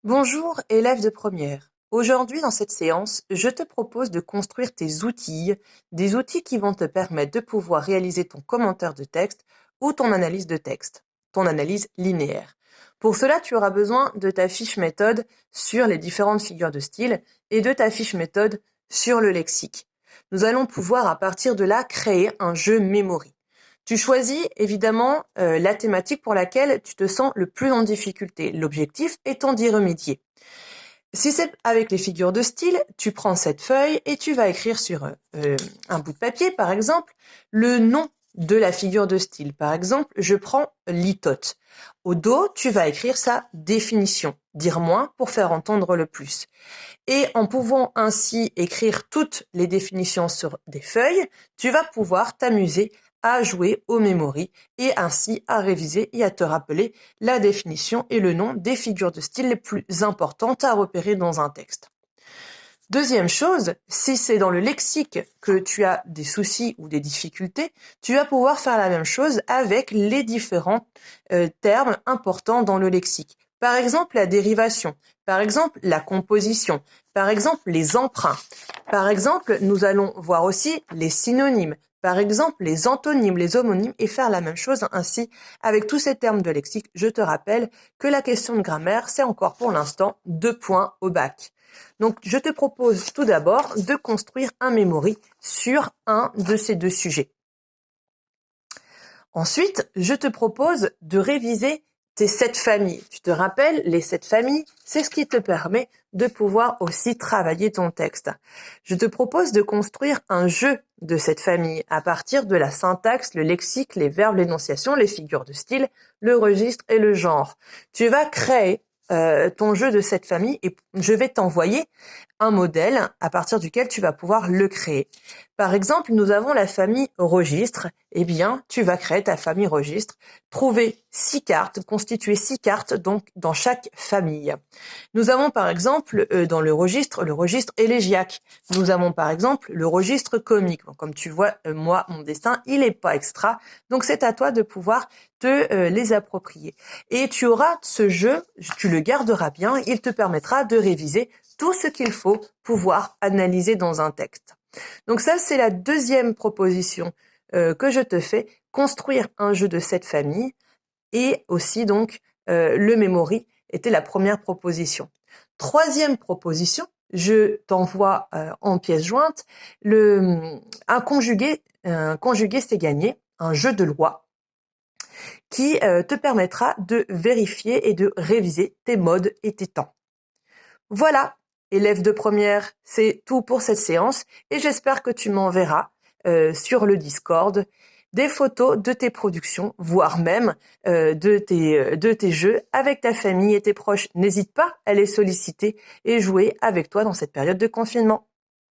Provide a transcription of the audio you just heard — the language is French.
Bonjour, élève de première. Aujourd'hui, dans cette séance, je te propose de construire tes outils, des outils qui vont te permettre de pouvoir réaliser ton commentaire de texte ou ton analyse de texte, ton analyse linéaire. Pour cela, tu auras besoin de ta fiche méthode sur les différentes figures de style et de ta fiche méthode sur le lexique. Nous allons pouvoir, à partir de là, créer un jeu memory. Tu choisis évidemment la thématique pour laquelle tu te sens le plus en difficulté, l'objectif étant d'y remédier. Si c'est avec les figures de style, tu prends cette feuille et tu vas écrire sur un bout de papier, par exemple, le nom de la figure de style. Par exemple, je prends litote. Au dos, tu vas écrire sa définition, dire moins pour faire entendre le plus. Et en pouvant ainsi écrire toutes les définitions sur des feuilles, tu vas pouvoir t'amuser à jouer au memory et ainsi à réviser et à te rappeler la définition et le nom des figures de style les plus importantes à repérer dans un texte. Deuxième chose, si c'est dans le lexique que tu as des soucis ou des difficultés, tu vas pouvoir faire la même chose avec les différents termes importants dans le lexique. Par exemple, la dérivation, par exemple, la composition, par exemple, les emprunts. Par exemple, nous allons voir aussi les synonymes, par exemple, les antonymes, les homonymes et faire la même chose ainsi avec tous ces termes de lexique. Je te rappelle que la question de grammaire, c'est encore pour l'instant 2 points au bac. Donc, je te propose tout d'abord de construire un memory sur un de ces deux sujets. Ensuite, je te propose de réviser tes 7 familles. Tu te rappelles, les 7 familles, c'est ce qui te permet de pouvoir aussi travailler ton texte. Je te propose de construire un jeu de cette famille à partir de la syntaxe, le lexique, les verbes, l'énonciation, les figures de style, le registre et le genre. Tu vas créer ton jeu de cette famille et je vais t'envoyer un modèle à partir duquel tu vas pouvoir le créer. Par exemple, nous avons la famille registre. Eh bien, tu vas créer ta famille registre, trouver 6 cartes, constituer 6 cartes donc dans chaque famille. Nous avons par exemple dans le registre élégiaque. Nous avons par exemple le registre comique. Bon, comme tu vois, moi, mon dessin, il est pas extra. Donc, c'est à toi de pouvoir te les approprier. Et tu auras ce jeu, tu le garderas bien, il te permettra de réviser tout ce qu'il faut pouvoir analyser dans un texte. Donc ça, c'est la deuxième proposition que je te fais, construire un jeu de cette famille et aussi donc le memory était la première proposition. Troisième proposition, je t'envoie en pièce jointe un conjugué c'est gagné, un jeu de loi qui te permettra de vérifier et de réviser tes modes et tes temps. Voilà, élève de première, c'est tout pour cette séance et j'espère que tu m'enverras sur le Discord des photos de tes productions, voire même de tes jeux avec ta famille et tes proches. N'hésite pas à les solliciter et jouer avec toi dans cette période de confinement.